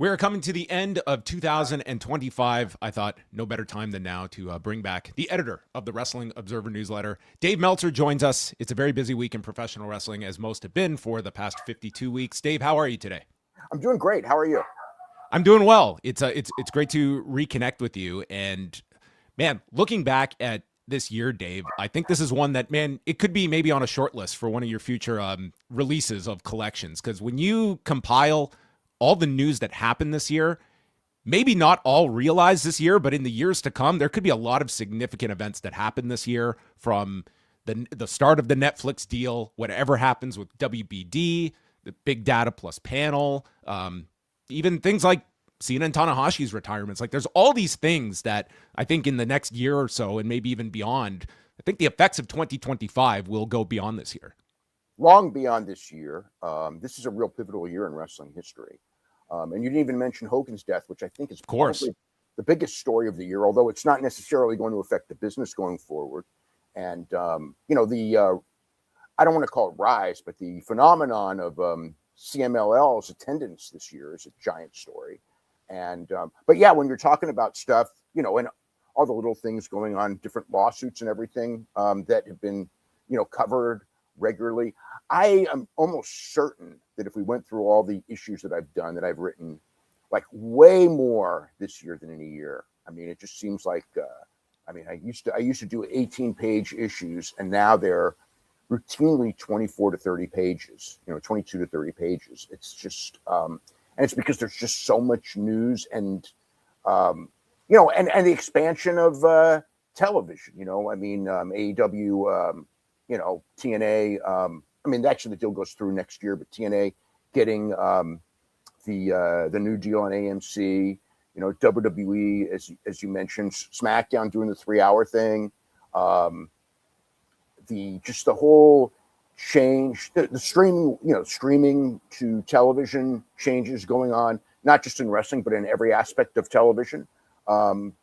We're coming to the end of 2025. I thought no better time than now to bring back the editor of the Wrestling Observer newsletter. Dave Meltzer joins us. It's a very busy week in professional wrestling, as most have been for the past 52 weeks. Dave, how are you today? I'm doing great. How are you? I'm doing well. It's great to reconnect with you. And man, looking back at this year, Dave, I think this is one that, man, it could be maybe on a short list for one of your future releases of collections. Because when you compile all the news that happened this year, maybe not all realized this year, but in the years to come, there could be a lot of significant events that happened this year, from the start of the Netflix deal, whatever happens with WBD, the Big Data Plus panel, even things like Cena and Tanahashi's retirements. Like, there's all these things that I think in the next year or so, and maybe even beyond, I think the effects of 2025 will go beyond this year. Long beyond this year. This is a real pivotal year in wrestling history. And you didn't even mention Hogan's death, which I think is probably the biggest story of the year, although it's not necessarily going to affect the business going forward. And, I don't want to call it rise, but the phenomenon of CMLL's attendance this year is a giant story. And, but yeah, when you're talking about stuff, and all the little things going on, different lawsuits and everything that have been, covered regularly, I am almost certain that if we went through all the issues that I've done, that I've written, like way more this year than in a year. I mean, it just seems like, I used to do 18-page issues, and now they're routinely 24 to 30 pages, 22 to 30 pages. It's just, and it's because there's just so much news and, and the expansion of television, AEW, TNA, actually the deal goes through next year, but TNA getting the new deal on AMC, WWE, as you mentioned, SmackDown doing the 3-hour thing, the whole change, the streaming to television changes going on, not just in wrestling, but in every aspect of television, and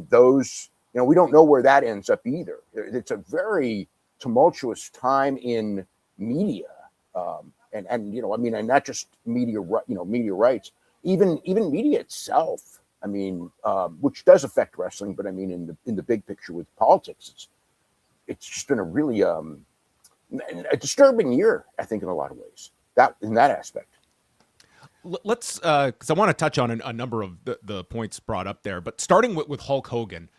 those, we don't know where that ends up either. It's a very tumultuous time in media, and not just media, media rights, even media itself. Which does affect wrestling, but in the big picture with politics, it's just been a really a disturbing year, I think, in a lot of ways. In that aspect. Let's, because I want to touch on a number of the points brought up there, but starting with Hulk Hogan,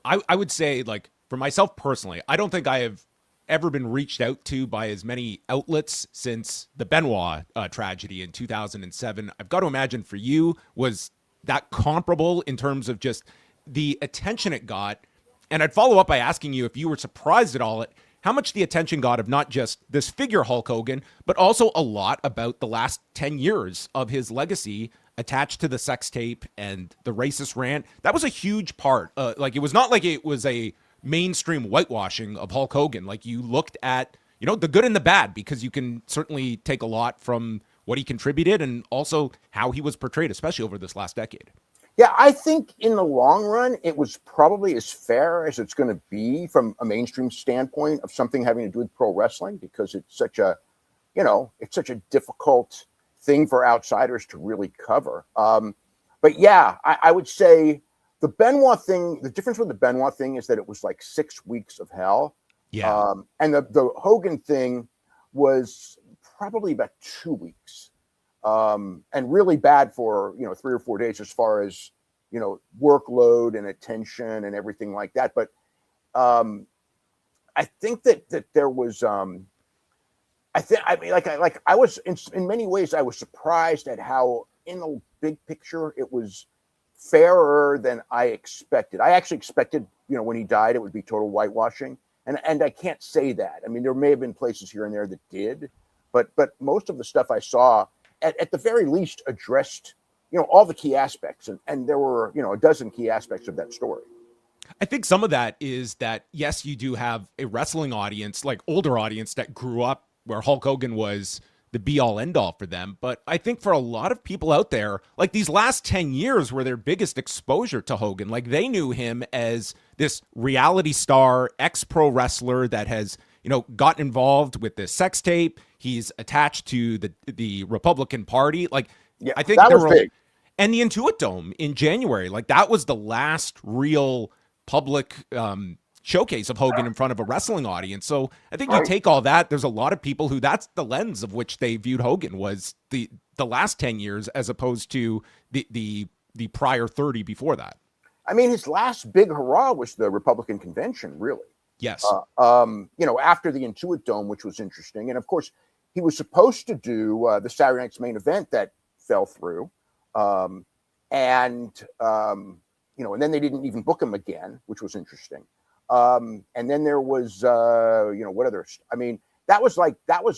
I would say, like, for myself personally, I don't think I have ever been reached out to by as many outlets since the Benoit tragedy in 2007. I've got to imagine for you, was that comparable in terms of just the attention it got? And I'd follow up by asking you if you were surprised at all at how much the attention got of not just this figure Hulk Hogan, but also a lot about the last 10 years of his legacy attached to the sex tape and the racist rant. That was a huge part. It was not like it was a mainstream whitewashing of Hulk Hogan. Like, you looked at, the good and the bad, because you can certainly take a lot from what he contributed and also how he was portrayed, especially over this last decade. Yeah, I think in the long run, it was probably as fair as it's going to be from a mainstream standpoint of something having to do with pro wrestling, because it's such a difficult thing for outsiders to really cover. But yeah, I would say the Benoit thing, the difference with the Benoit thing is that it was like 6 weeks of hell. Yeah. And the Hogan thing was probably about 2 weeks. And really bad for, 3 or 4 days as far as, workload and attention and everything like that. But I think that there was, I was in many ways, I was surprised at how, in the big picture, it was fairer than I expected. I actually expected, when he died, it would be total whitewashing. And I can't say that. There may have been places here and there that did, but most of the stuff I saw, at the very least, addressed, all the key aspects. And there were, a dozen key aspects of that story. I think some of that is that, yes, you do have a wrestling audience, like older audience, that grew up where Hulk Hogan was the be-all, end-all for them. But I think for a lot of people out there, like, these last 10 years were their biggest exposure to Hogan. Like, they knew him as this reality star, ex-pro wrestler that has, gotten involved with this sex tape. He's attached to the Republican Party. Like, Yeah, I think that there was were, big. and the Intuit Dome in January, like that was the last real public showcase of Hogan in front of a wrestling audience. So I think you Right. take all that. There's a lot of people who that's the lens of which they viewed Hogan was the last 10 years as opposed to the prior 30 before that. I mean, his last big hurrah was the Republican convention, really. Yes. After the Intuit Dome, which was interesting. And of course, he was supposed to do the Saturday Night's Main Event that fell through. And then they didn't even book him again, which was interesting. And then there was, what others? I mean, that was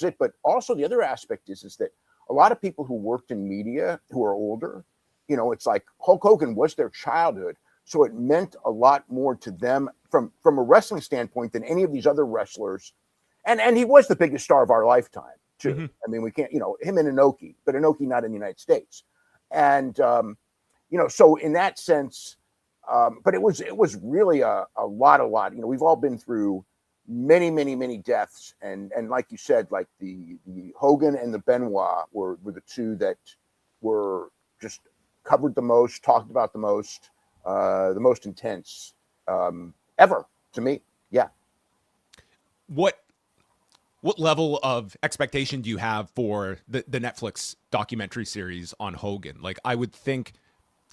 it. But also the other aspect is that a lot of people who worked in media who are older, it's like Hulk Hogan was their childhood. So it meant a lot more to them from a wrestling standpoint than any of these other wrestlers. And he was the biggest star of our lifetime, too. Mm-hmm. I mean, we can't, him and Inoki, but Inoki not in the United States. And, so in that sense, but it was really a lot. We've all been through many deaths. And like you said, like the Hogan and the Benoit were the two that were just covered the most, talked about the most intense ever to me. Yeah. What level of expectation do you have for the Netflix documentary series on Hogan? Like, I would think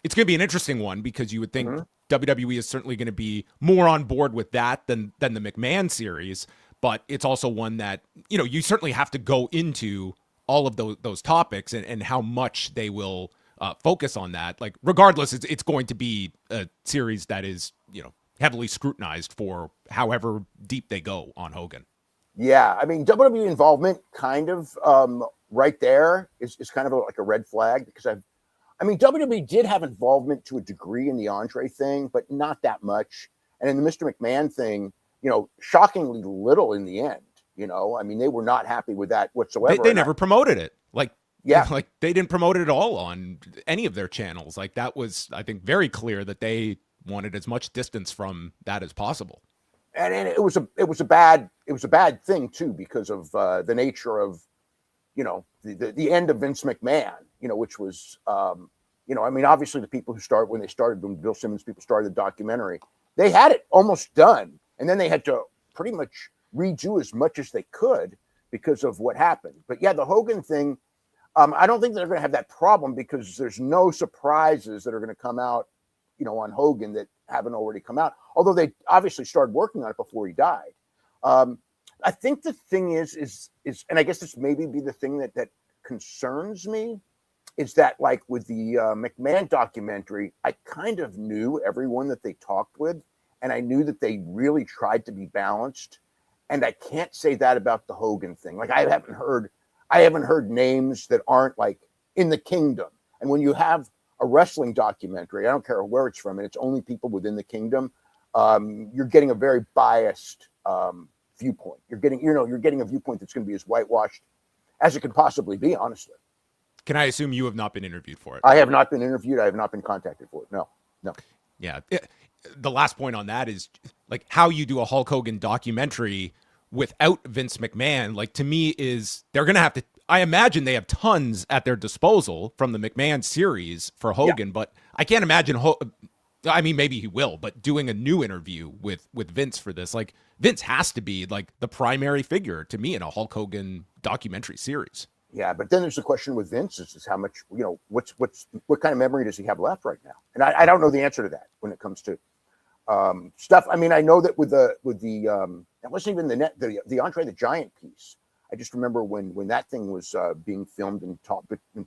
it's going to be an interesting one because you would think WWE is certainly going to be more on board with that than the McMahon series. But it's also one that, you certainly have to go into all of those topics and how much they will focus on that. Like, regardless, it's going to be a series that is, heavily scrutinized for however deep they go on Hogan. Yeah, I mean, WWE involvement kind of right there is kind of like a red flag because WWE did have involvement to a degree in the Andre thing, but not that much. And in the Mr. McMahon thing, shockingly little in the end. I mean, they were not happy with that whatsoever. They never promoted it. Like they didn't promote it at all on any of their channels. Like that was, I think, very clear that they wanted as much distance from that as possible. And it was a bad thing too because of the nature of the end of Vince McMahon. Which was I mean, obviously the people when Bill Simmons people started the documentary, they had it almost done, and then they had to pretty much redo as much as they could because of what happened. But yeah, the Hogan thing. I don't think they're going to have that problem because there's no surprises that are going to come out, on Hogan that haven't already come out. Although they obviously started working on it before he died. I think the thing is, and I guess this maybe be the thing that concerns me, is that like with the McMahon documentary, I kind of knew everyone that they talked with, and I knew that they really tried to be balanced. And I can't say that about the Hogan thing. Like I haven't heard names that aren't like in the kingdom. And when you have a wrestling documentary, I don't care where it's from, and it's only people within the kingdom, you're getting a very biased viewpoint. You're getting a viewpoint that's going to be as whitewashed as it could possibly be, honestly. Can I assume you have not been interviewed for it? I have not been interviewed. I have not been contacted for it. No. Yeah. The last point on that is like how you do a Hulk Hogan documentary without Vince McMahon, like to me is they're going to have to, I imagine they have tons at their disposal from the McMahon series for Hogan, but I can't imagine, I mean, maybe he will, but doing a new interview with Vince for this, like Vince has to be like the primary figure to me in a Hulk Hogan documentary series. Yeah, but then there's the question with Vince is how much, what kind of memory does he have left right now? And I don't know the answer to that when it comes to stuff. I mean, I know that with the that wasn't even the Andre the Giant piece. I just remember when that thing was being filmed and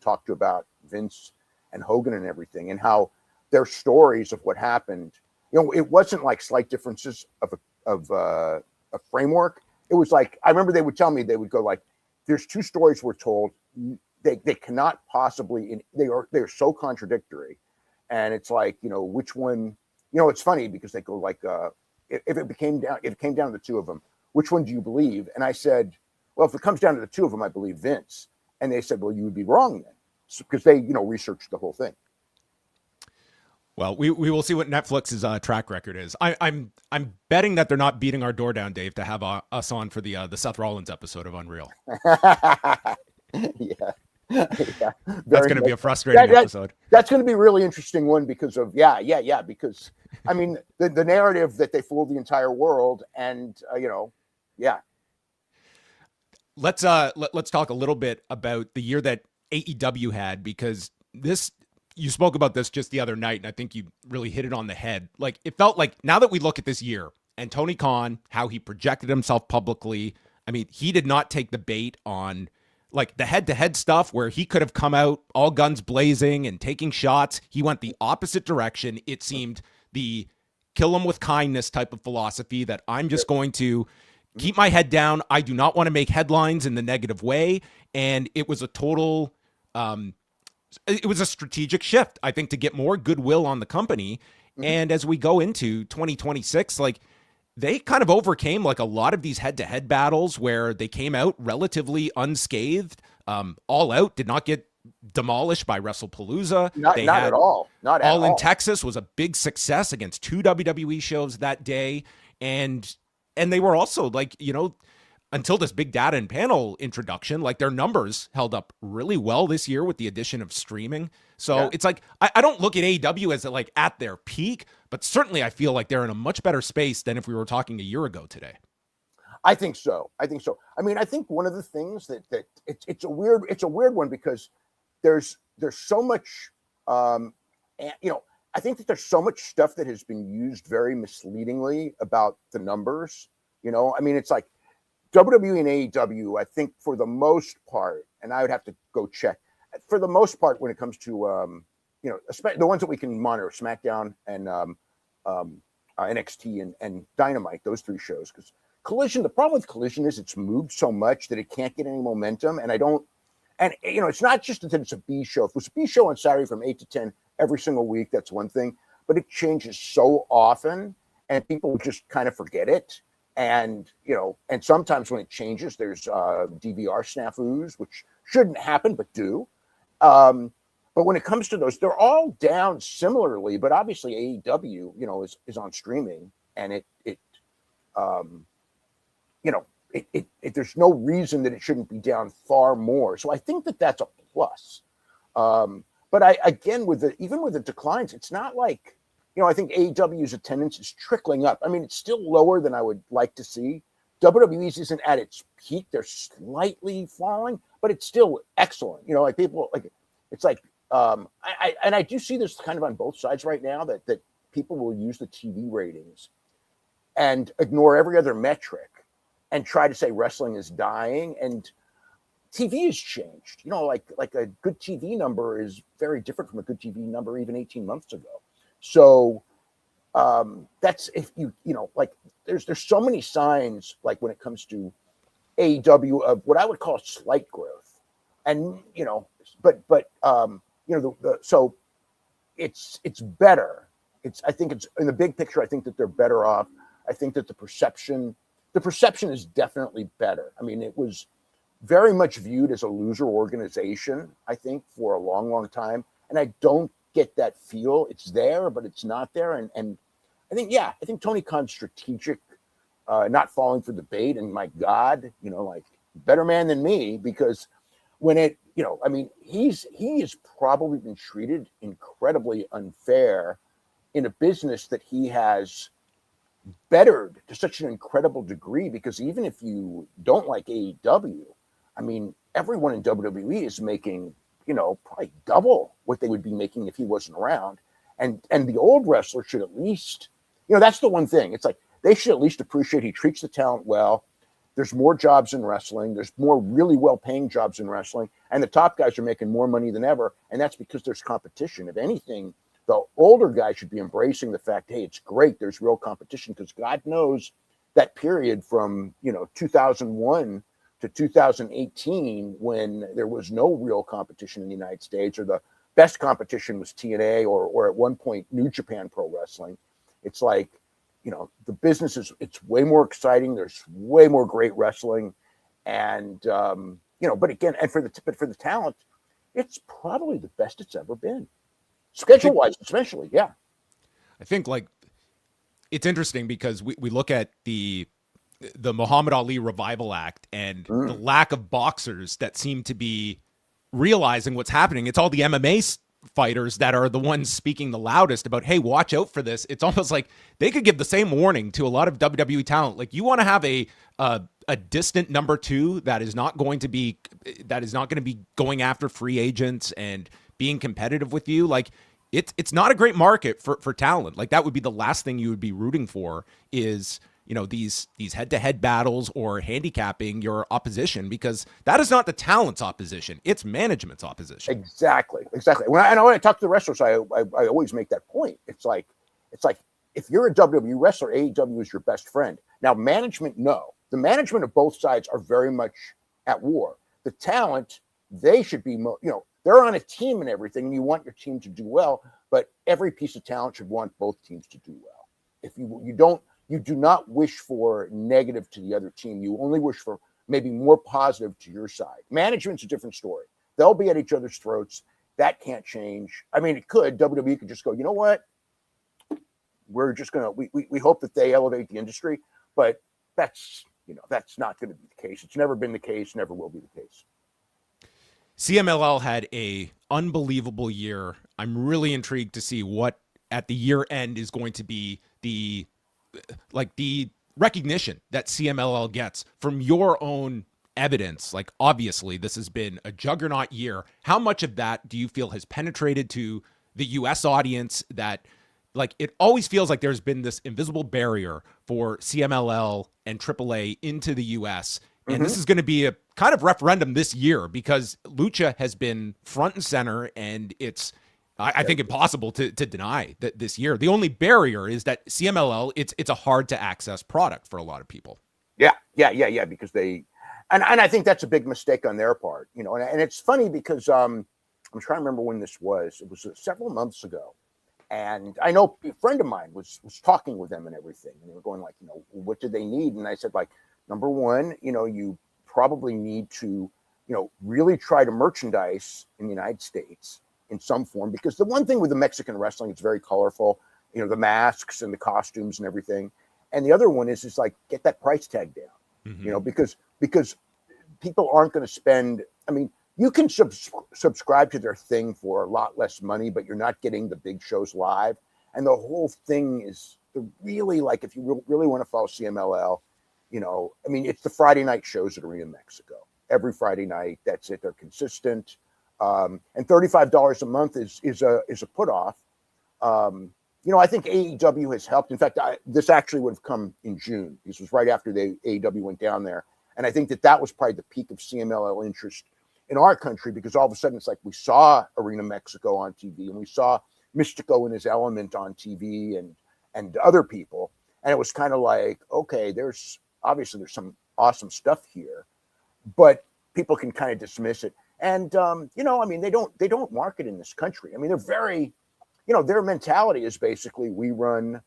talked to about Vince and Hogan and everything, and how their stories of what happened. It wasn't like slight differences of a framework. It was like I remember they would tell me they would go like, "There's two stories we're told. They cannot possibly. They're so contradictory." And it's like which one. It's funny because they go like, if it came down to the two of them, which one do you believe? And I said, well, if it comes down to the two of them, I believe Vince. And they said, well, you would be wrong then, because they, researched the whole thing. Well, we will see what Netflix's track record is. I'm betting that they're not beating our door down, Dave, to have us on for the Seth Rollins episode of Unreal. Yeah. Yeah, That's very going to much. be a frustrating episode. That's going to be a really interesting one because of because I mean the narrative that they fooled the entire world, and yeah. Let's let's talk a little bit about the year that AEW had, because this, you spoke about this just the other night, and I think you really hit it on the head. Like, it felt like, now that we look at this year and Tony Khan, how he projected himself publicly, I mean, he did not take the bait on like the head-to-head stuff where he could have come out all guns blazing and taking shots. He went the opposite direction. It seemed the kill him with kindness type of philosophy, that I'm just going to keep my head down. I do not want to make headlines in the negative way. And it was a total, it was a strategic shift, I think, to get more goodwill on the company. And as we go into 2026, like, they kind of overcame like a lot of these head-to-head battles where they came out relatively unscathed. All Out did not get demolished by WrestlePalooza. Not at all. Not at all. All in Texas was a big success against 2 WWE shows that day. And they were also like, until this big data and panel introduction, like, their numbers held up really well this year with the addition of streaming. So it's like, I don't look at AEW as like at their peak, but certainly I feel like they're in a much better space than if we were talking a year ago today. I think so. I mean, I think one of the things that it's a weird one because there's so much, I think that there's so much stuff that has been used very misleadingly about the numbers. I mean, it's like WWE and AEW, I think for the most part, and I would have to go check, for the most part, when it comes to, the ones that we can monitor, SmackDown and NXT and Dynamite, those 3 shows, because Collision, the problem with Collision is it's moved so much that it can't get any momentum. And it's not just that it's a B show. If it was a B show on Saturday from 8 to 10 every single week, that's one thing, but it changes so often and people just kind of forget it. And, and sometimes when it changes, there's DVR snafus, which shouldn't happen, but do. But when it comes to those, they're all down similarly, but obviously AEW, is on streaming, and there's no reason that it shouldn't be down far more. So I think that that's a plus. But even with the declines, it's not like, I think AEW's attendance is trickling up. I mean, it's still lower than I would like to see. WWE's isn't at its peak. They're slightly falling, but it's still excellent. Like people, like, it's like, I do see this kind of on both sides right now that people will use the TV ratings and ignore every other metric and try to say wrestling is dying. And TV has changed. Like a good TV number is very different from a good TV number even 18 months ago. So that's, if like, there's so many signs, like when it comes to AEW, of what I would call slight growth. And, so it's better. I think it's in the big picture. I think that they're better off. I think that the perception is definitely better. I mean, it was very much viewed as a loser organization, I think, for a long, long time. And I don't get that feel. It's there, but it's not there. And I think Tony Khan's strategic, not falling for the bait, and my God, like, better man than me, because when it, I mean, he has probably been treated incredibly unfair in a business that he has bettered to such an incredible degree, because even if you don't like AEW, I mean, everyone in WWE is making, probably double what they would be making if he wasn't around. And the old wrestler should at least, that's the one thing. It's like, they should at least appreciate he treats the talent well. There's more jobs in wrestling. There's more really well-paying jobs in wrestling. And the top guys are making more money than ever. And that's because there's competition. If anything, the older guys should be embracing the fact, hey, it's great, there's real competition, because God knows that period from 2001 to 2018, when there was no real competition in the United States, or the best competition was TNA or at one point New Japan Pro Wrestling. It's like, the business it's way more exciting. There's way more great wrestling, and but again, and for the talent, it's probably the best it's ever been. Schedule-wise, especially, yeah. I think, like, it's interesting because we look at the Muhammad Ali Revival Act and the lack of boxers that seem to be realizing what's happening. It's all the MMA fighters that are the ones speaking the loudest about, hey, watch out for this. It's almost like they could give the same warning to a lot of WWE talent. Like, you want to have a distant number two that is not going to be going after free agents and being competitive with you. Like, it's not a great market for talent. Like, that would be the last thing you would be rooting for, is, these head-to-head battles or handicapping your opposition, because that is not the talent's opposition. It's management's opposition. Exactly. When I talk to the wrestlers, I always make that point. It's like if you're a WWE wrestler, AEW is your best friend. Now, management, no. The management of both sides are very much at war. The talent, they should be, they're on a team and everything, and you want your team to do well, but every piece of talent should want both teams to do well. If you do not wish for negative to the other team. You only wish for maybe more positive to your side. Management's a different story. They'll be at each other's throats. That can't change. I mean, it could. WWE could just go, you know what? We're just going to, we hope that they elevate the industry, but that's not going to be the case. It's never been the case, never will be the case. CMLL had a unbelievable year. I'm really intrigued to see what at the year end is going to be the recognition that CMLL gets from your own evidence. Like, obviously this has been a juggernaut year. How much of that do you feel has penetrated to the US audience, that, like, it always feels like there's been this invisible barrier for CMLL and AAA into the US? And this is going to be a kind of referendum this year, because Lucha has been front and center, and it's, I think, impossible to deny that this year. The only barrier is that CMLL, it's a hard to access product for a lot of people. Yeah. Because and I think that's a big mistake on their part, and it's funny because I'm trying to remember when this was. It was several months ago. And I know a friend of mine was talking with them and everything. And they were going like, what do they need? And I said, like, number one, you probably need to, really try to merchandise in the United States in some form, because the one thing with the Mexican wrestling, it's very colorful, the masks and the costumes and everything. And the other one is like, get that price tag down, because people aren't going to spend, I mean, you can subscribe to their thing for a lot less money, but you're not getting the big shows live. And the whole thing is really, like, if you really want to follow CMLL, I mean, it's the Friday night shows at Arena Mexico. Every Friday night, that's it. They're consistent. And $35 a month is a put off. I think AEW has helped. In fact, this actually would have come in June. This was right after AEW went down there. And I think that was probably the peak of CMLL interest in our country, because all of a sudden it's like we saw Arena Mexico on TV, and we saw Mystico in his element on TV, and other people. And it was kind of like, okay, there's some awesome stuff here, but people can kind of dismiss it. And, I mean, they don't market in this country. I mean, they're very, their mentality is basically, we run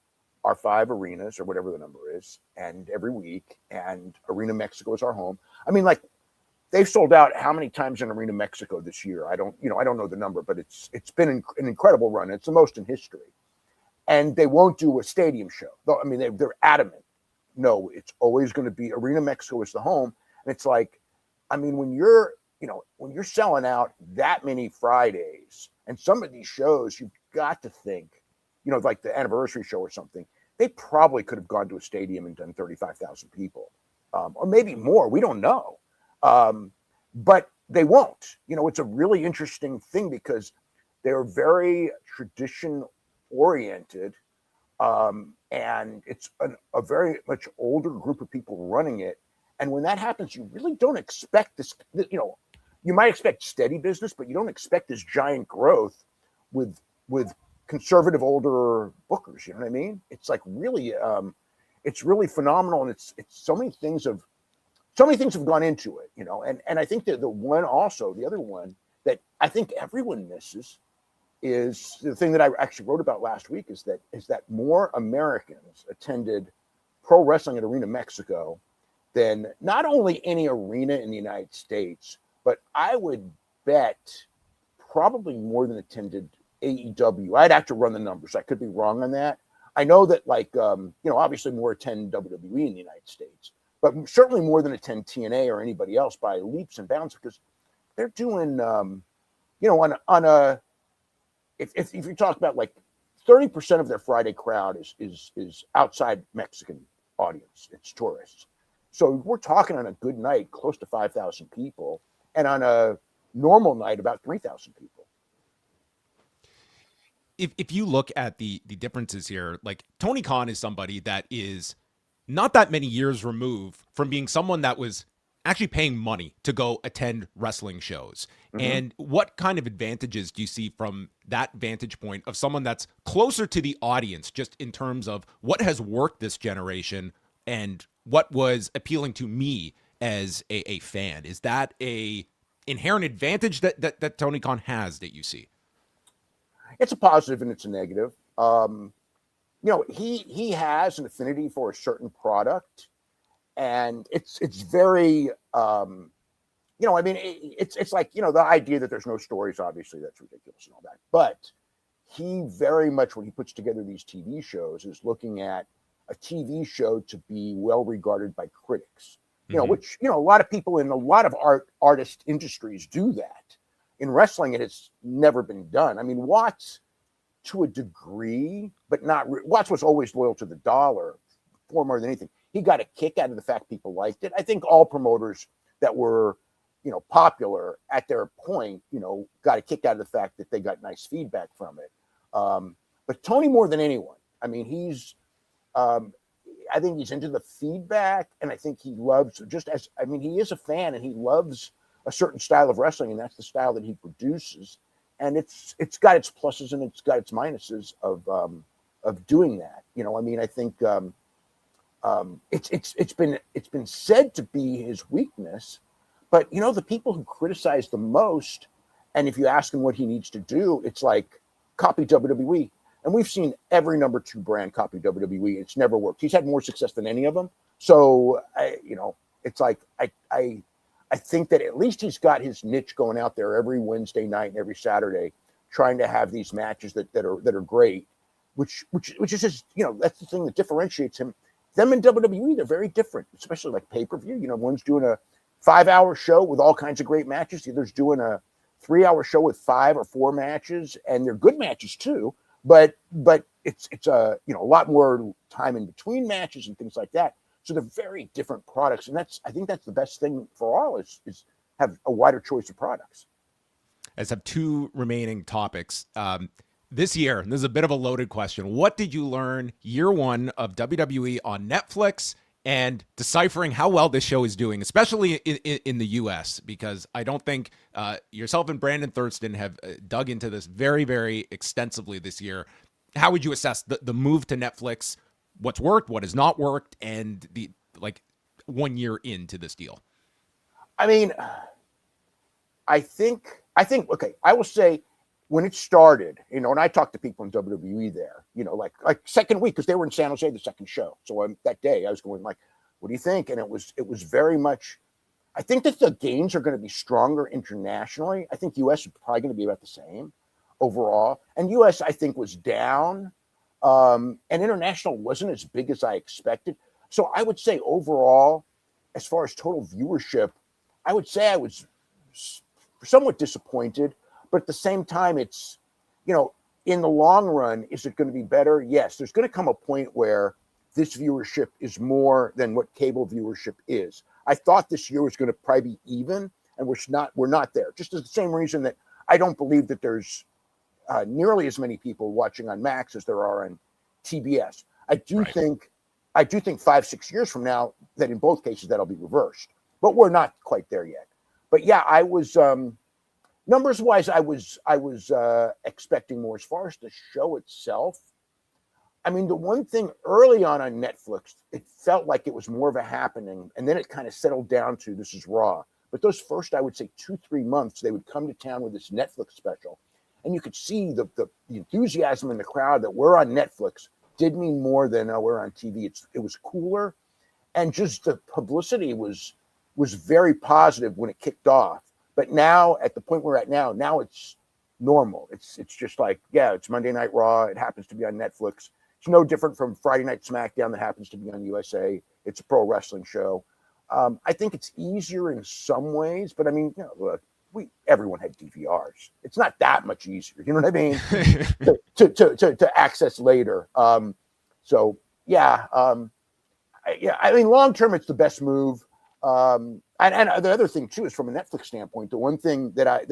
our 5 arenas or whatever the number is, and every week, and Arena Mexico is our home. I mean, like, they've sold out how many times in Arena Mexico this year? I don't know the number, but it's been an incredible run. It's the most in history. And they won't do a stadium show. Though, I mean, they're adamant. No, it's always going to be Arena Mexico is the home. And it's like, I mean, when you're selling out that many Fridays, and some of these shows, you've got to think, like the anniversary show or something, they probably could have gone to a stadium and done 35,000 people, or maybe more. We don't know. But they won't. It's a really interesting thing, because they're very tradition oriented, and it's a very much older group of people running it. And when that happens, you really don't expect this. You might expect steady business, but you don't expect this giant growth with conservative older bookers. You know what I mean? It's like really, it's really phenomenal, and it's so many things have gone into it, and I think that the other one that I think everyone misses is the thing that I actually wrote about last week, is that more Americans attended pro wrestling at Arena Mexico than not only any arena in the United States, but I would bet probably more than attended AEW. I'd have to run the numbers. I could be wrong on that. I know that, like, obviously more attend WWE in the United States, but certainly more than attend TNA or anybody else by leaps and bounds, because they're doing on a if you talk about like 30% of their Friday crowd is outside Mexican audience, it's tourists. So we're talking on a good night close to 5,000 people, and on a normal night about 3,000 people. If you look at the differences here, like Tony Khan is somebody that is not that many years removed from being someone that was actually paying money to go attend wrestling shows. Mm-hmm. And what kind of advantages do you see from that vantage point of someone that's closer to the audience, just in terms of what has worked this generation and what was appealing to me as a fan? Is that a inherent advantage that Tony Khan has that you see? It's a positive and it's a negative. He has an affinity for a certain product, and it's very, it's like, the idea that there's no stories, obviously that's ridiculous and all that. But he very much, when he puts together these TV shows, is looking at a TV show to be well regarded by critics, which, a lot of people in a lot of artist industries do that. In wrestling, it has never been done. I mean, Watts, to a degree, but not. Watts was always loyal to the dollar, far more than anything. He got a kick out of the fact people liked it. I think all promoters that were, popular at their point, got a kick out of the fact that they got nice feedback from it. But Tony, more than anyone, I mean, I think he's into the feedback, and I think he loves he is a fan, and he loves a certain style of wrestling, and that's the style that he produces. And it's got its pluses and it's got its minuses of doing that. I think it's been said to be his weakness, but the people who criticize the most, and if you ask him what he needs to do, it's like copy WWE. And we've seen every number 2 brand copy WWE. It's never worked. He's had more success than any of them. So it's like I think that at least he's got his niche going out there every Wednesday night and every Saturday, trying to have these matches that are great, which is just, that's the thing that differentiates him. Them in WWE, they're very different, especially like pay-per-view. One's doing a 5-hour show with all kinds of great matches. The other's doing a 3-hour show with 5 or 4 matches, and they're good matches too. But it's a lot more time in between matches and things like that. So they're very different products, and I think that's the best thing for all is have a wider choice of products. I just have 2 remaining topics. This year, and this is a bit of a loaded question, what did you learn year 1 of WWE on Netflix, and deciphering how well this show is doing, especially in the U.S., because I don't think yourself and Brandon Thurston have dug into this very, very extensively this year. How would you assess the move to Netflix? What's worked, what has not worked, and the 1 year into this deal? I mean, I think okay, I will say when it started, and I talked to people in WWE there, like second week, because they were in San Jose the second show. So that day I was going like, what do you think? And it was very much, I think that the gains are going to be stronger internationally. I think US is probably going to be about the same overall. And US, I think, was down. And international wasn't as big as I expected. So I would say overall, as far as total viewership, I would say I was somewhat disappointed, but at the same time, it's, in the long run, is it going to be better? Yes, there's going to come a point where this viewership is more than what cable viewership is. I thought this year was going to probably be even, and we're not there. Just as the same reason that I don't believe that there's nearly as many people watching on Max as there are on TBS. I do think 5-6 years from now that in both cases that'll be reversed, but we're not quite there yet. But yeah, I was numbers wise, I was expecting more. As far as the show itself, I mean, the one thing early on Netflix, it felt like it was more of a happening, and then it kind of settled down to this is Raw. But those first, I would say 2-3 months, they would come to town with this Netflix special. And you could see the enthusiasm in the crowd that we're on Netflix did mean more than we're on TV. It was cooler, and just the publicity was very positive when it kicked off. But now, at the point we're at now it's normal. It's just like, yeah, it's Monday Night Raw. It happens to be on Netflix. It's no different from Friday Night SmackDown that happens to be on USA. It's a pro wrestling show. I think it's easier in some ways, but I mean, look, everyone had DVRs. It's not that much easier. You know what I mean? to access later. I mean, long term, it's the best move. And the other thing too is from a Netflix standpoint. The one thing that I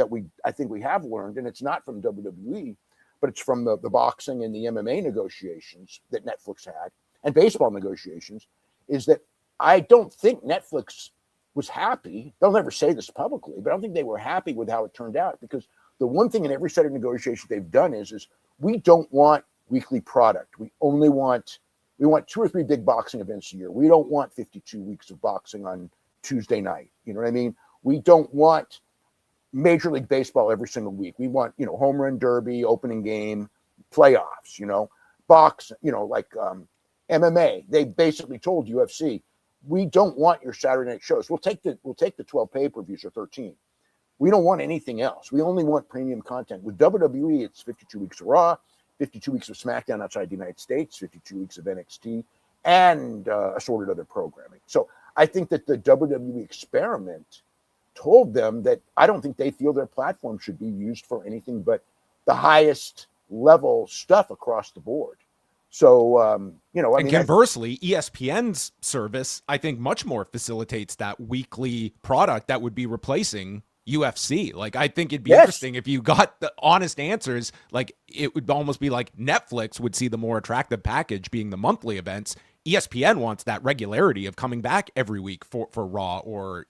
think we have learned, and it's not from WWE, but it's from the boxing and the MMA negotiations that Netflix had, and baseball negotiations, is that I don't think Netflix was happy. They'll never say this publicly, but I don't think they were happy with how it turned out, because the one thing in every set of negotiations they've done is we don't want weekly product. We want 2 or 3 big boxing events a year. We don't want 52 weeks of boxing on Tuesday night. You know what I mean? We don't want Major League Baseball every single week. We want, home run derby, opening game, playoffs, box, like MMA. They basically told UFC, we don't want your Saturday night shows. We'll take the 12 pay-per-views or 13. We don't want anything else. We only want premium content. With WWE, it's 52 weeks of Raw, 52 weeks of SmackDown outside the United States, 52 weeks of NXT, and assorted other programming. So I think that the WWE experiment told them that I don't think they feel their platform should be used for anything but the highest level stuff across the board. So, conversely, ESPN's service, I think, much more facilitates that weekly product that would be replacing UFC. Like, I think it'd be interesting if you got the honest answers. Like, it would almost be like Netflix would see the more attractive package being the monthly events. ESPN wants that regularity of coming back every week for Raw or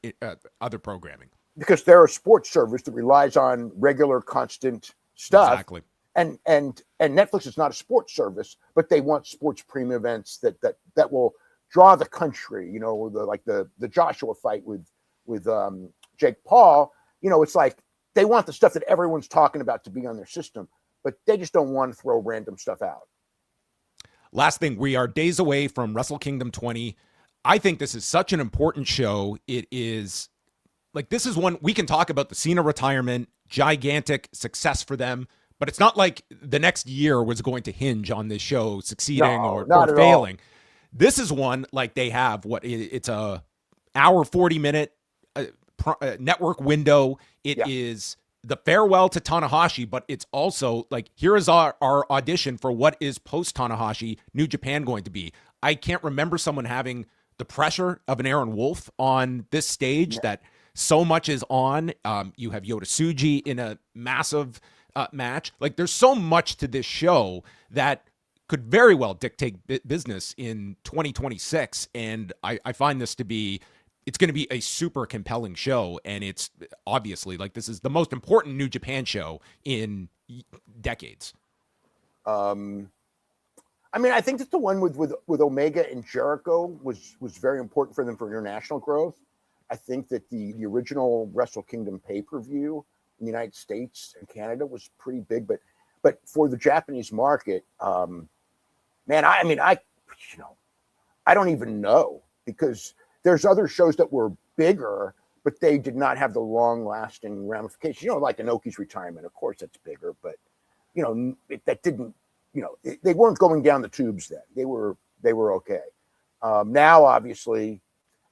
other programming. Because they're a sports service that relies on regular, constant stuff. Exactly. And Netflix is not a sports service, but they want sports premium events that will draw the country. The Joshua fight with Jake Paul. It's like they want the stuff that everyone's talking about to be on their system, but they just don't want to throw random stuff out. Last thing, we are days away from Wrestle Kingdom 20. I think this is such an important show. It is like, this is one we can talk about the Cena retirement, gigantic success for them. But it's not like the next year was going to hinge on this show succeeding or failing. This is one like they have it's a hour 40-minute network window. It is the farewell to Tanahashi, but it's also like, here is our audition for what is post Tanahashi New Japan going to be. I can't remember someone having the pressure of an Aaron Wolf on this stage that so much is on. You have Yota Tsuji in a massive match. Like, there's so much to this show that could very well dictate business in 2026. And I find this to be, it's going to be a super compelling show. And it's obviously like, this is the most important New Japan show in decades. I think that the one with Omega and Jericho was very important for them for international growth. I think that the original Wrestle Kingdom pay-per-view in the United States and Canada was pretty big, but for the Japanese market, I don't even know, because there's other shows that were bigger, but they did not have the long-lasting ramifications. Like Inoki's retirement, of course, that's bigger, but that didn't. They weren't going down the tubes then. They were okay. Now, obviously,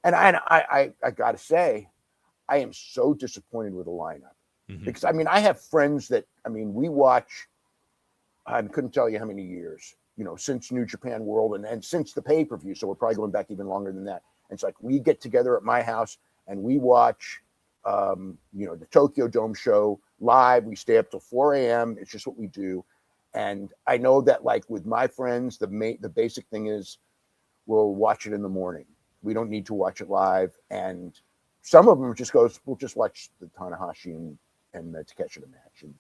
and I got to say, I am so disappointed with the lineup. Mm-hmm. Because I have friends that we watch. I couldn't tell you how many years, since New Japan World and since the pay-per-view. So we're probably going back even longer than that. And it's like we get together at my house and we watch, the Tokyo Dome show live. We stay up till 4 a.m. It's just what we do. And I know that, like, with my friends, the basic thing is we'll watch it in the morning. We don't need to watch it live. And some of them just goes, we'll just watch the Tanahashi and the Takeshita match, and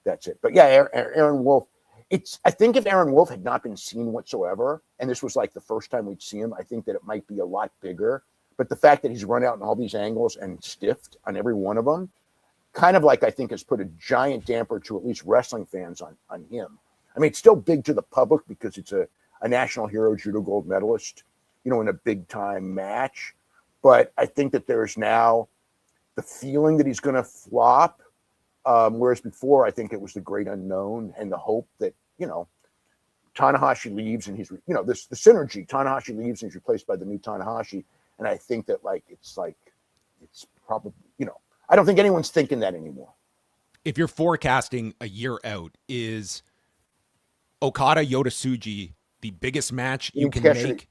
that's it. But yeah, Aaron Wolf. I think if Aaron Wolf had not been seen whatsoever, and this was like the first time we'd see him, I think that it might be a lot bigger. But the fact that he's run out in all these angles and stiffed on every one of them, kind of like, I think, has put a giant damper to at least wrestling fans on him. It's still big to the public because it's a national hero, judo gold medalist, in a big time match. But I think that there's now the feeling that he's going to flop. Whereas before, I think it was the great unknown and the hope that, Tanahashi leaves and he's, the synergy, Tanahashi leaves and he's replaced by the new Tanahashi. And I think that it's probably, I don't think anyone's thinking that anymore. If you're forecasting a year out, is Okada Yota Tsuji the biggest match you can make?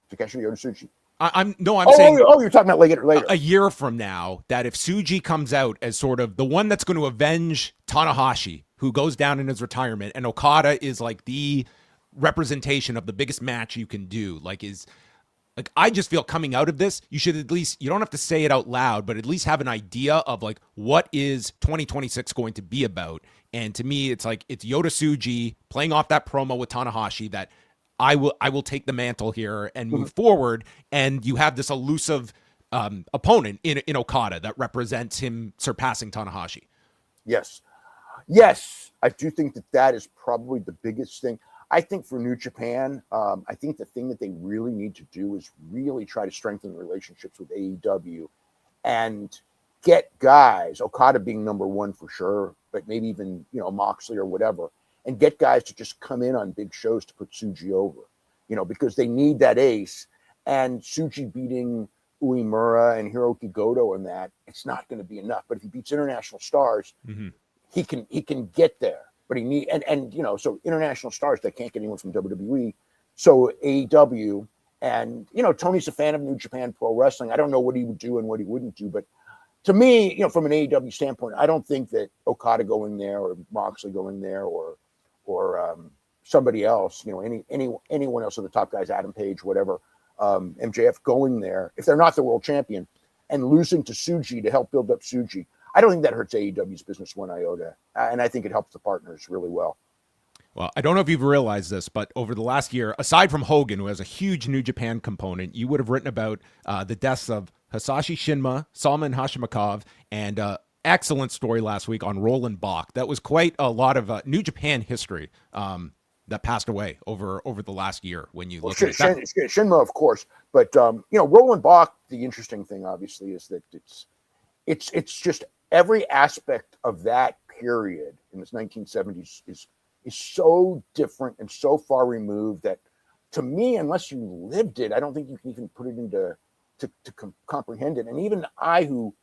Takeshi Yota Tsuji. I'm saying. You're talking about later. A year from now, that if Tsuji comes out as sort of the one that's going to avenge Tanahashi, who goes down in his retirement, and Okada is like the representation of the biggest match you can do, I just feel coming out of this, you should at least, you don't have to say it out loud, but at least have an idea of like, what is 2026 going to be about? And to me, it's like, it's Yota Tsuji playing off that promo with Tanahashi that I will take the mantle here and move forward. And you have this elusive opponent in Okada that represents him surpassing Tanahashi. Yes. I do think that is probably the biggest thing. I think for New Japan, I think the thing that they really need to do is really try to strengthen relationships with AEW and get guys, Okada being number one for sure, but maybe even, Moxley or whatever, and get guys to just come in on big shows to put Tsuji over, because they need that ace. And Tsuji beating Uemura and Hiroki Goto and that, it's not going to be enough. But if he beats international stars, he can get there. But he need so international stars that can't get anyone from WWE. So AEW and Tony's a fan of New Japan Pro Wrestling. I don't know what he would do and what he wouldn't do, but to me, from an AEW standpoint, I don't think that Okada going there or Moxley going there or somebody else, anyone else of the top guys, Adam Page, whatever, MJF going there, if they're not the world champion and losing to Tsuji to help build up Tsuji, I don't think that hurts AEW's business one iota. And I think it helps the partners really well. Well, I don't know if you've realized this, but over the last year, aside from Hogan, who has a huge New Japan component, you would have written about the deaths of Hisashi Shinma, Salman Hashimakov, and excellent story last week on Roland Bach. That was quite a lot of New Japan history that passed away over the last year when you look at that. Shinma, of course. But, Roland Bach, the interesting thing, obviously, is that it's just every aspect of that period in this 1970s is so different and so far removed that, to me, unless you lived it, I don't think you can even put it into to comprehend it. And even I, who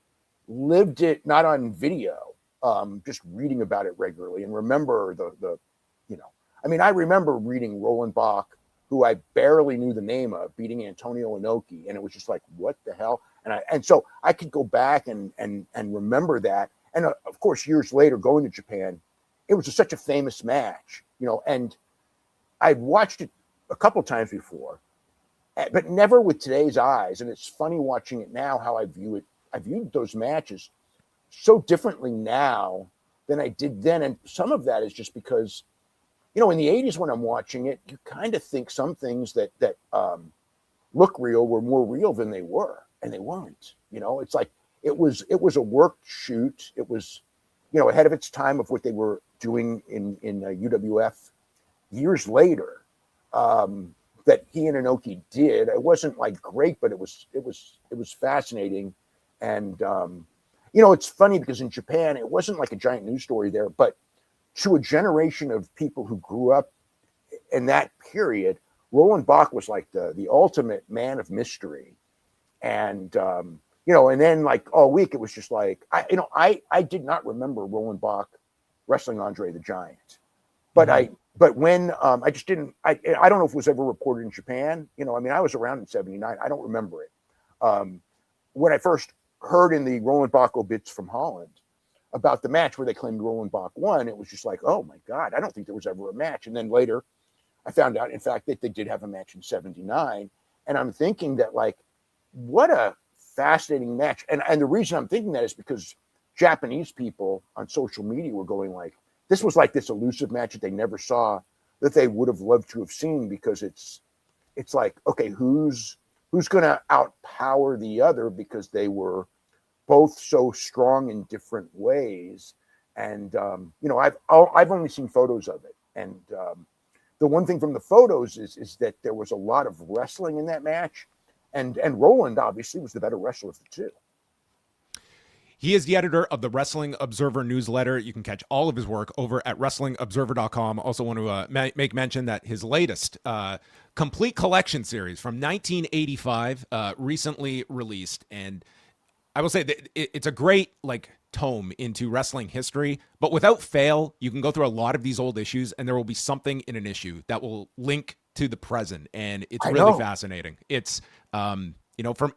lived it not on video, just reading about it regularly and remember I remember reading Roland Bach, who I barely knew the name of, beating Antonio Inoki, and it was just like, what the hell? And so I could go back and remember that. And of course, years later, going to Japan, it was such a famous match, and I'd watched it a couple of times before, but never with today's eyes. And it's funny watching it now, how I view it. I viewed those matches so differently now than I did then. And some of that is just because, in the 80s when I'm watching it, you kind of think some things that look real were more real than they were. And they weren't, it's like, it was a work shoot. It was, ahead of its time of what they were doing in UWF years later, that he and Inoki did. It wasn't like great, but it was fascinating. And, it's funny because in Japan, it wasn't like a giant news story there, but to a generation of people who grew up in that period, Roland Bach was like the ultimate man of mystery. And, and then like all week, it was just like, I did not remember Roland Bach wrestling Andre the Giant, but but when I just didn't, I don't know if it was ever reported in Japan, I was around in 79. I don't remember it. When I first heard in the Roland Bach obits from Holland about the match where they claimed Roland Bach won, it was just like, oh my God, I don't think there was ever a match. And then later I found out, in fact, that they did have a match in 79. And I'm thinking that, like, what a fascinating match. And the reason I'm thinking that is because Japanese people on social media were going like, this was like this elusive match that they never saw, that they would have loved to have seen, because it's like, okay, who's going to outpower the other, because they were both so strong in different ways. And, I've only seen photos of it. And the one thing from the photos is that there was a lot of wrestling in that match. And Roland obviously was the better wrestler of the two. He is the editor of the Wrestling Observer newsletter. You can catch all of his work over at WrestlingObserver.com. Also want to make mention that his latest complete collection series from 1985 recently released. And I will say that it's a great like tome into wrestling history, but without fail, you can go through a lot of these old issues and there will be something in an issue that will link to the present. And it's really fascinating. It's, from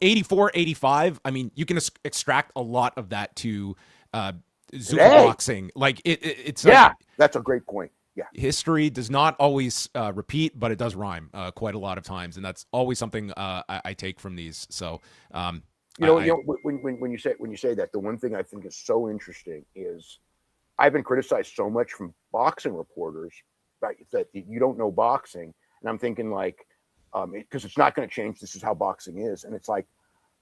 84, 85, I mean, you can extract a lot of that to Zuffa boxing. Like it's that's a great point. Yeah. History does not always repeat, but it does rhyme quite a lot of times. And that's always something I take from these. So, when you say that, the one thing I think is so interesting is I've been criticized so much from boxing reporters, right, that you don't know boxing, and I'm thinking like, because it's not going to change. This is how boxing is, and it's like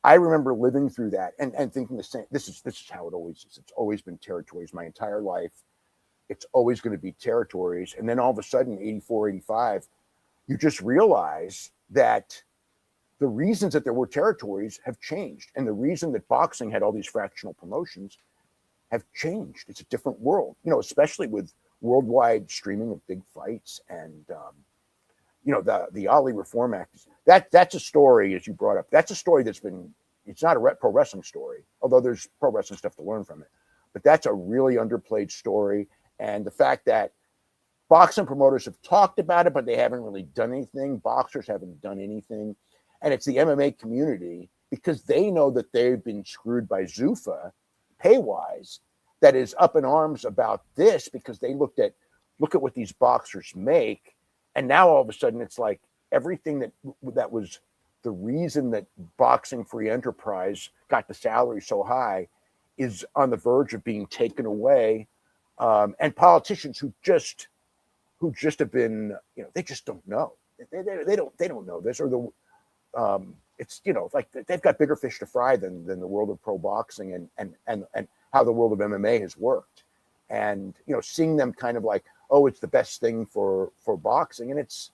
I remember living through that and thinking the same. This is how it always is. It's always been territories my entire life. It's always going to be territories, and then all of a sudden, 84, 85, you just realize that the reasons that there were territories have changed. And the reason that boxing had all these fractional promotions have changed. It's a different world, especially with worldwide streaming of big fights and, the Ali Reform Act. That's a story, as you brought up. That's a story it's not a pro wrestling story, although there's pro wrestling stuff to learn from it. But that's a really underplayed story. And the fact that boxing promoters have talked about it, but they haven't really done anything. Boxers haven't done anything. And it's the MMA community, because they know that they've been screwed by Zuffa pay-wise, that is up in arms about this, because they look at what these boxers make. And now all of a sudden it's like everything that was the reason that boxing free enterprise got the salary so high is on the verge of being taken away. And politicians who just have been, they just don't know. They don't know this, or it's like they've got bigger fish to fry than the world of pro boxing and how the world of MMA has worked. And seeing them kind of like, oh, it's the best thing for boxing, and it's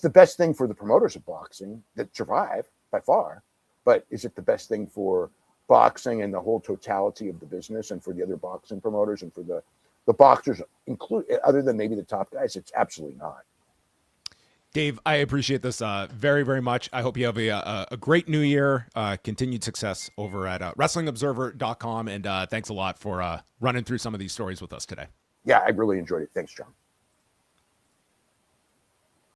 the best thing for the promoters of boxing that survive by far, but is it the best thing for boxing and the whole totality of the business, and for the other boxing promoters and for the boxers, other than maybe the top guys? It's absolutely not. Dave, I appreciate this very, very much. I hope you have a great new year, continued success over at WrestlingObserver.com. And thanks a lot for running through some of these stories with us today. Yeah, I really enjoyed it. Thanks, John.